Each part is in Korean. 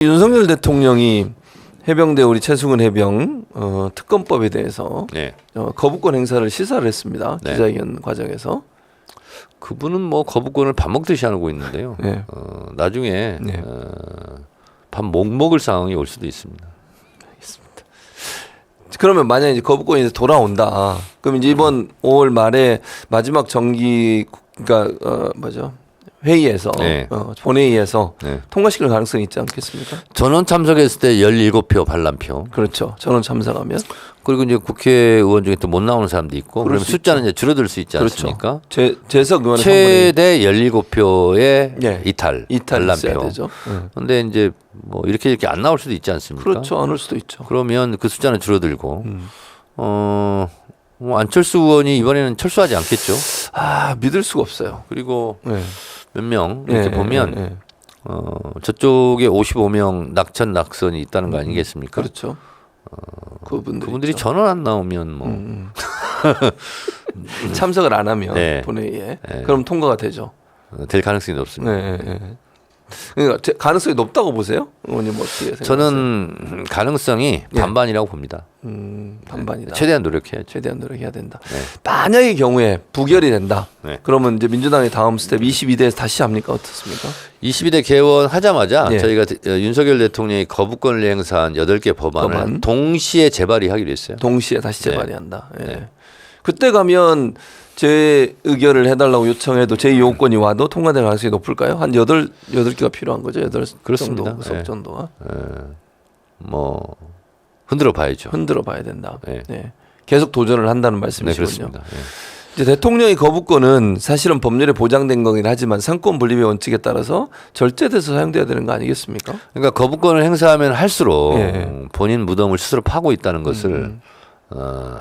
윤석열 대통령이 해병대 우리 최승훈 해병 특검법에 대해서 네. 거부권 행사를 시사를 했습니다. 네. 기자회견 과정에서. 그분은 뭐 거부권을 밥 먹듯이 하고 있는데요. 네. 나중에 네. 밥 못 먹을 상황이 올 수도 있습니다. 알겠습니다. 그러면 만약에 이제 거부권이 이제 돌아온다. 그럼 이제 이번 5월 말에 마지막 정기 그러니까 뭐죠? 회의에서 네. 본회의에서 네. 통과시킬 가능성이 있지 않겠습니까? 전원 참석했을 때 17표 반란표. 그렇죠. 전원 참석하면. 그리고 이제 국회의원 중에 또 못 나오는 사람도 있고 그러면 숫자는 이제 줄어들 수 있지 그렇죠. 않습니까? 재석 의원의 최대 17표의 네. 이탈 있어야 반란표. 되죠. 그런데 이제 뭐 이렇게 안 나올 수도 있지 않습니까? 그렇죠. 안 올 수도 있죠. 그러면 그 숫자는 줄어들고 뭐 안철수 의원이 이번에는 철수하지 않겠죠. 믿을 수가 없어요. 그리고 네. 몇 명 이렇게 네, 보면 네, 네. 저쪽에 55명 낙선이 있다는 거 아니겠습니까? 그렇죠. 그분들이 전원 안 나오면 뭐 참석을 안 하면 네. 본회의에 네. 그럼 통과가 되죠. 될 가능성이 높습니다. 네, 네, 네. 그러니까 가능성이 높다고 보세요? 의원님 어떻게 생각하세요? 저는 가능성이 예. 반반이라고 봅니다. 반반이다. 최대한 노력해야죠. 최대한 노력해야 된다. 네. 만약의 경우에 부결이 된다. 네. 그러면 이제 민주당의 다음 스텝 22대에서 다시 합니까? 어떻습니까? 22대 개원하자마자 예. 저희가 윤석열 대통령이 거부권을 행사한 8개 법안을 동시에 재발의하기로 했어요. 동시에 다시 네. 재발의한다. 예. 네. 그때 가면 제 의결을 해달라고 요청해도 제 요건이 와도 통과될 가능성이 높을까요? 한 8개가 필요한 거죠. 8 그렇습니다. 정도, 석 네. 정도가. 뭐 흔들어 봐야죠. 흔들어 봐야 된다. 네. 네. 계속 도전을 한다는 네, 말씀이시군요. 그렇습니다. 네. 이제 대통령의 거부권은 사실은 법률에 보장된 거긴 하지만 상권 분립의 원칙에 따라서 절제돼서 사용돼야 되는 거 아니겠습니까? 그러니까 거부권을 행사하면 할수록 예. 본인 무덤을 스스로 파고 있다는 것을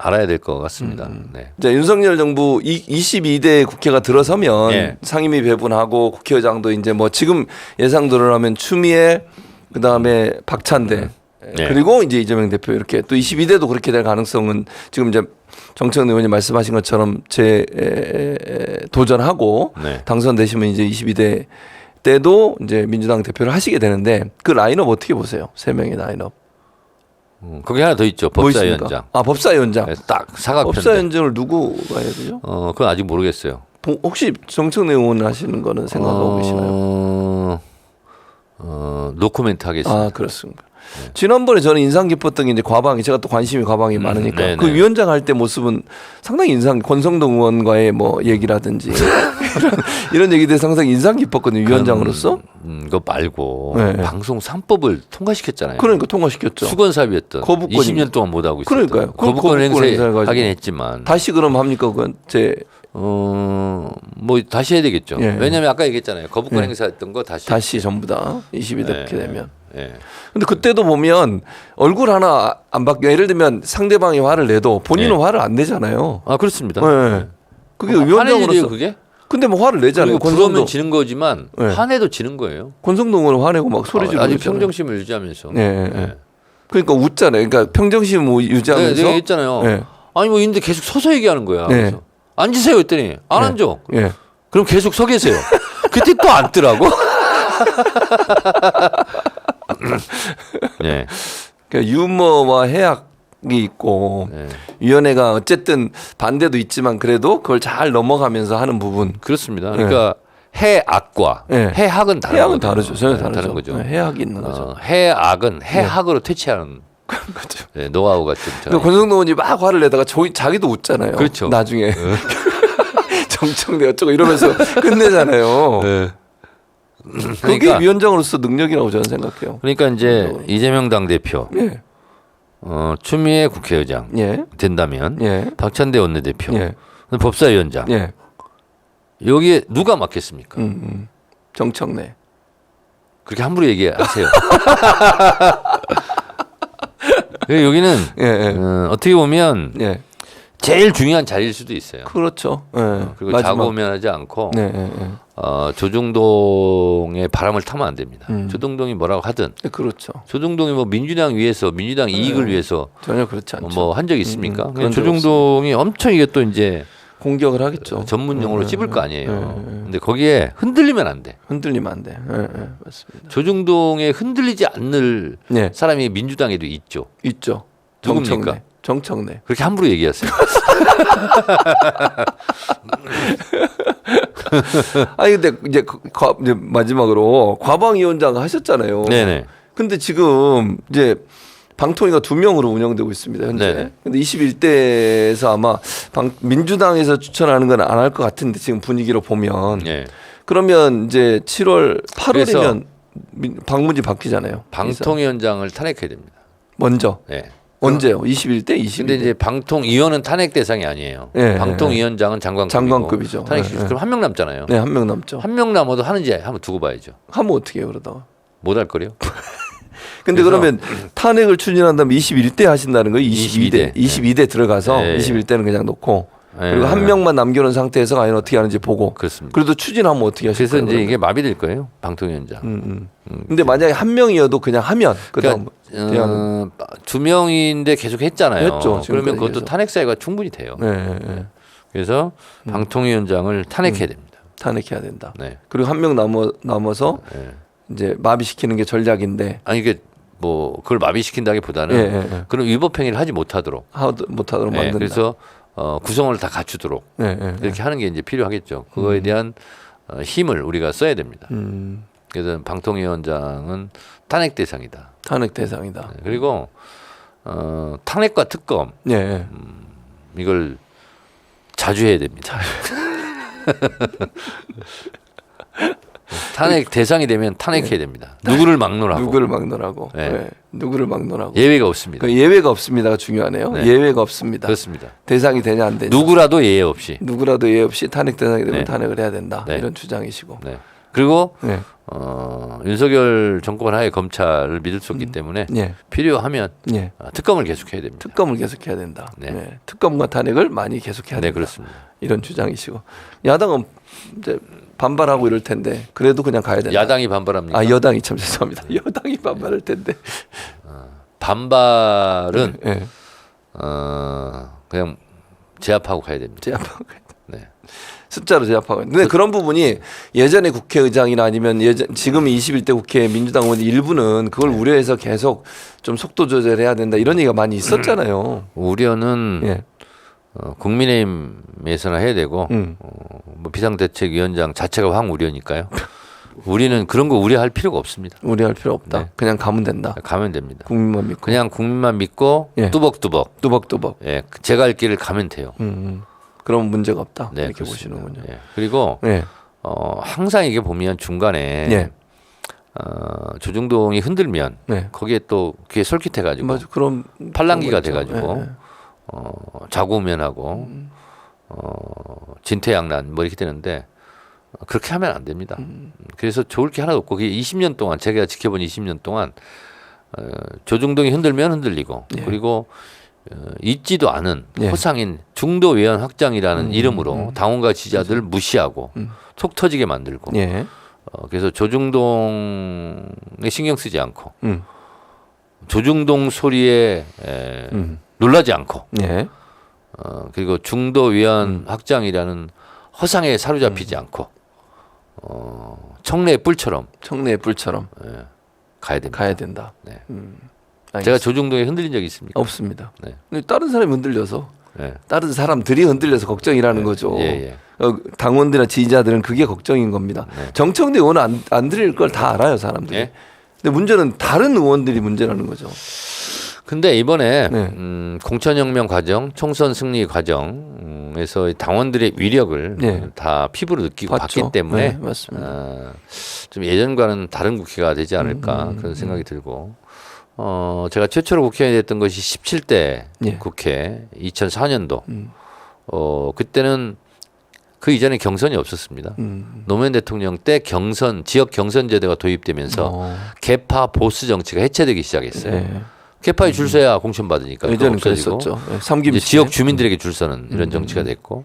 알아야 될 것 같습니다. 네. 이제 윤석열 정부 22대 국회가 들어서면 예. 상임위 배분하고 국회의장도 이제 뭐 지금 예상대로라면 추미애 그다음에 박찬대 예. 그리고 이제 이재명 대표 이렇게 또 22대도 그렇게 될 가능성은 지금 이제 정청래 의원님 말씀하신 것처럼 도전하고 네. 당선되시면 이제 22대 때도 이제 민주당 대표를 하시게 되는데 그 라인업 어떻게 보세요? 세 명의 라인업. 거기 하나 더 있죠. 뭐 법사위원장. 있습니까? 법사위원장. 네, 딱 사각편대. 법사위원장을 누구가 해야 되죠? 그건 아직 모르겠어요. 혹시 정청래 의원 하시는 거는 생각하고 계시나요? 노코멘트 하겠습니다. 그렇습니다. 지난번에 저는 인상 깊었던 게 이제 과방이 제가 또 관심이 과방이 많으니까 네네. 그 위원장 할 때 모습은 상당히 권성동 의원과의 뭐 얘기라든지 이런 얘기들 상당히 인상 깊었거든요. 위원장으로서. 그거 말고 네. 방송 3법을 통과시켰잖아요. 그러니까 통과시켰죠. 수건사업이었던 거부권이- 20년 동안 못 하고 있었던 그러니까요. 거부권 행사해가지고. 행사하긴 했지만 다시 그럼 합니까? 그건 뭐 다시 해야 되겠죠. 예. 왜냐하면 아까 얘기했잖아요. 거부권 예. 행사했던 거 다시 전부 다 22대 그렇게 되면. 예. 근데 그때도 보면 얼굴 하나 안 바뀌어. 예를 들면 상대방이 화를 내도 본인은 네. 화를 안 내잖아요. 그렇습니다. 네. 그게 화내야 돼요, 위원장으로서. 그게? 근데 뭐 화를 내잖아요. 그리고 그러면 지는 거지만 네. 화내도 지는 거예요. 권성동은 화내고 막 소리 지르고 아주 있잖아요. 평정심을 유지하면서. 네, 네. 그러니까 웃잖아요. 그러니까 평정심 유지하면서. 내가 했잖아요. 네. 아니 뭐 있는데 계속 서서 얘기하는 거야. 네. 그래서 앉으세요 했더니 안 앉아. 예. 그럼 계속 서 계세요. 그때 또 앉더라고. 네. 그러니까 유머와 해악이 있고 네. 위원회가 어쨌든 반대도 있지만 그래도 그걸 잘 넘어가면서 하는 부분. 그렇습니다. 그러니까 해악과 네. 해학은 다른 해악은 거죠. 다르죠. 전혀 네, 다르죠. 다른 거죠. 네, 해악이 있는 거죠. 해악은 해학으로 퇴치하는 그렇죠. 네, 노하우가 좀 그러니까 권성동 의원이 막 화를 내다가 자기도 웃잖아요. 그렇죠. 나중에 정청래 어쩌고 이러면서 끝내잖아요. 네. 그게 그러니까- 위원장으로서 능력이라고 저는 생각해요. 그러니까 이제 이재명 당대표, 예, 추미애 국회의장 예, 된다면 예, 박찬대 원내대표, 예, 법사위원장 예. 여기에 누가 맡겠습니까? 정청래. 그렇게 함부로 얘기하세요. 여기는 예, 예, 어떻게 보면 예. 제일 중요한 자리일 수도 있어요. 그렇죠. 예. 그리고 마지막. 자고면하지 않고 네, 예, 예. 조중동의 바람을 타면 안 됩니다. 조중동이 뭐라고 하든 예, 그렇죠. 조중동이 뭐 민주당 위해서 민주당 이익을 위해서 전혀 그렇지 않죠. 뭐 한 적이 있습니까? 그런 적 조중동이 엄청 이게 또 이제 공격을 하겠죠. 전문 용어로 찝을 거 아니에요. 근데 거기에 흔들리면 안 돼. 흔들리면 안 돼. 맞습니다. 조중동에 흔들리지 않을 네. 사람이 민주당에도 있죠. 있죠. 누굽니까? 정청래. 그렇게 함부로 얘기하세요. 아니 근데 이제 마지막으로 과방위원장 하셨잖아요. 네네. 근데 지금 이제 방통위가 2명으로 운영되고 있습니다 현재. 네네. 근데 21대에서 아마 민주당에서 추천하는 건 안 할 것 같은데 지금 분위기로 보면. 네. 그러면 이제 7월 8월이면 방문지 바뀌잖아요. 방통위원장을 탄핵해야 됩니다. 먼저. 네. 언제요? 21대, 22대. 근데 이제 방통위원은 탄핵 대상이 아니에요. 네, 방통위원장은 장관급이죠. 장관급이죠. 그럼 한 명 남잖아요. 네, 한 명 남죠. 한 명 남아도 하는지 한번 두고 봐야죠. 하면 어떻게 해요, 그러다가? 못 할 거래요. 근데 그러면 탄핵을 추진한다면 21대 하신다는 거예요? 22대. 22대 들어가서 네. 21대는 그냥 놓고 네. 그리고 한 명만 남겨놓은 상태에서 과연 어떻게 하는지 보고. 그렇습니다. 그래도 추진하면 어떻게 하실까요? 그래서 이제 그러면? 이게 마비될 거예요. 방통위원장. 근데 만약에 한 명이어도 그냥 하면 그다음 그러니까 2명인데 계속 했잖아요. 했죠, 그러면 그것도 계속. 탄핵 사유가 충분히 돼요. 네. 그래서 방통위원장을 탄핵해야 됩니다. 탄핵해야 된다. 네. 그리고 한 명 남아서 네. 이제 마비시키는 게 전략인데 아니 이게 뭐 그걸 마비시킨다기보다는 그런 위법 행위를 하지 못하도록. 못하도록 네. 만든다. 그래서 구성을 다 갖추도록 그렇게 하는 게 이제 필요하겠죠. 그거에 대한 힘을 우리가 써야 됩니다. 그래서 방통위원장은 탄핵 대상이다. 탄핵 대상이다. 그리고 탄핵과 특검 네. 이걸 자주 해야 됩니다. 탄핵 대상이 되면 탄핵해야 됩니다. 누구를 막론하고. 누구를 막론하고. 네. 네. 누구를 막론하고. 예외가 없습니다. 그 예외가 없습니다가 중요하네요. 네. 예외가 없습니다. 그렇습니다. 대상이 되냐 안 되냐. 누구라도 예외 없이. 누구라도 예외 없이 탄핵 대상이 되면 네. 탄핵을 해야 된다. 네. 이런 주장이시고. 네. 그리고 네. 윤석열 정권 하에 검찰을 믿을 수 없기 때문에 예. 필요하면 예. 특검을 계속해야 됩니다. 특검을 계속해야 된다. 네. 네. 특검과 탄핵을 많이 계속해야 된다. 네, 그렇습니다. 이런 주장이시고. 야당은 이제 반발하고 이럴 텐데 그래도 그냥 가야 된다. 야당이 반발합니까? 아 여당이 참 죄송합니다. 여당이 반발할 텐데. 반발은 예. 그냥 제압하고 가야 됩니다. 제압하고 가야 된다. 네. 숫자로 제압하고. 근데 그런 부분이 예전에 국회의장이나 아니면 지금 21대 국회 민주당 의원 일부는 그걸 우려해서 계속 좀 속도 조절해야 된다 이런 얘기가 많이 있었잖아요. 우려는 예. 국민의힘에서나 해야 되고 뭐 비상대책위원장 자체가 황 우려니까요. 우리는 그런 거 우려할 필요가 없습니다. 우려할 필요 없다. 네. 그냥 가면 된다. 가면 됩니다. 국민만 믿고. 그냥 국민만 믿고 예. 뚜벅뚜벅 뚜벅뚜벅. 예, 제가 할 길을 가면 돼요. 그럼 문제가 없다. 네, 이렇게 그렇습니다. 보시는군요. 예. 그리고 예. 항상 이게 보면 중간에 예. 조중동이 흔들면 네. 거기에 또 귀에 솔깃해가지고 맞아. 그럼 팔랑귀가 그런 거 있죠. 돼가지고 예. 자구면하고 진퇴양난 뭐 이렇게 되는데 그렇게 하면 안 됩니다. 그래서 좋을 게 하나도 없고 그게 20년 동안 제가 지켜본 20년 동안 조중동이 흔들면 흔들리고 예. 그리고 있지도 않은 예. 허상인 중도 외연 확장이라는 이름으로 당원과 지지자들을 무시하고 속 터지게 만들고 예. 그래서 조중동에 신경 쓰지 않고 음. 조중동 소리에 놀라지 않고 예. 그리고 중도 외연 확장이라는 허상에 사로잡히지 않고 청래의 뿔처럼 청래의 뿔처럼 가야 됩니다. 가야 된다. 네. 알겠습니다. 제가 조중동에 흔들린 적이 있습니까? 없습니다. 네. 근데 다른 사람이 흔들려서 네. 다른 사람들이 흔들려서 걱정이라는 거죠. 예, 예. 당원들이나 지지자들은 그게 걱정인 겁니다. 네. 정청래 의원은 안 들릴 걸 다 알아요, 사람들이. 예? 근데 문제는 다른 의원들이 문제라는 거죠. 근데 이번에 네. 공천혁명 과정, 총선 승리 과정에서 당원들의 위력을 네. 다 피부로 느끼고 봤죠. 봤기 때문에 네, 맞습니다. 좀 예전과는 다른 국회가 되지 않을까 그런 생각이 들고 제가 최초로 국회의원이 됐던 것이 17대 예. 국회 2004년도 그때는 그 이전에 경선이 없었습니다. 노무현 대통령 때 지역 경선 제도가 도입되면서 개파 보수 정치가 해체되기 시작했어요. 네. 개파에 줄 서야 공천 받으니까 예전에 없어지고 그랬었죠. 네, 삼김 이제 씨. 지역 주민들에게 줄 서는 이런 정치가 됐고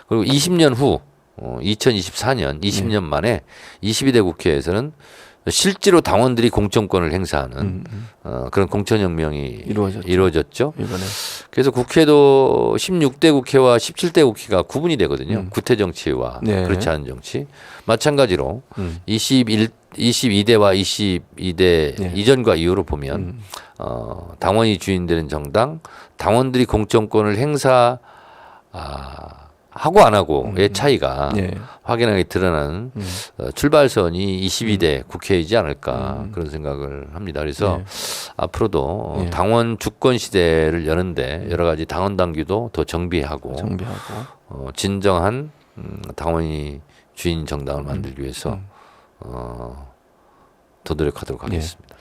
그리고 20년 후 2024년 20년 만에 22대 국회에서는 실제로 당원들이 공천권을 행사하는 그런 공천혁명이 이루어졌죠. 이번에. 그래서 국회도 16대 국회와 17대 국회가 구분이 되거든요. 구태 정치와 네. 그렇지 않은 정치. 마찬가지로 22대와 22대 네. 이전과 이후로 보면 당원이 주인되는 정당, 당원들이 공천권을 하고 안 하고의 차이가 네. 확연하게 드러나는 출발선이 22대 국회이지 않을까 그런 생각을 합니다. 그래서 네. 앞으로도 네. 당원 주권 시대를 여는데 여러 가지 당원 당규도 더 정비하고 진정한 당원이 주인 정당을 만들기 위해서 더 노력하도록 하겠습니다.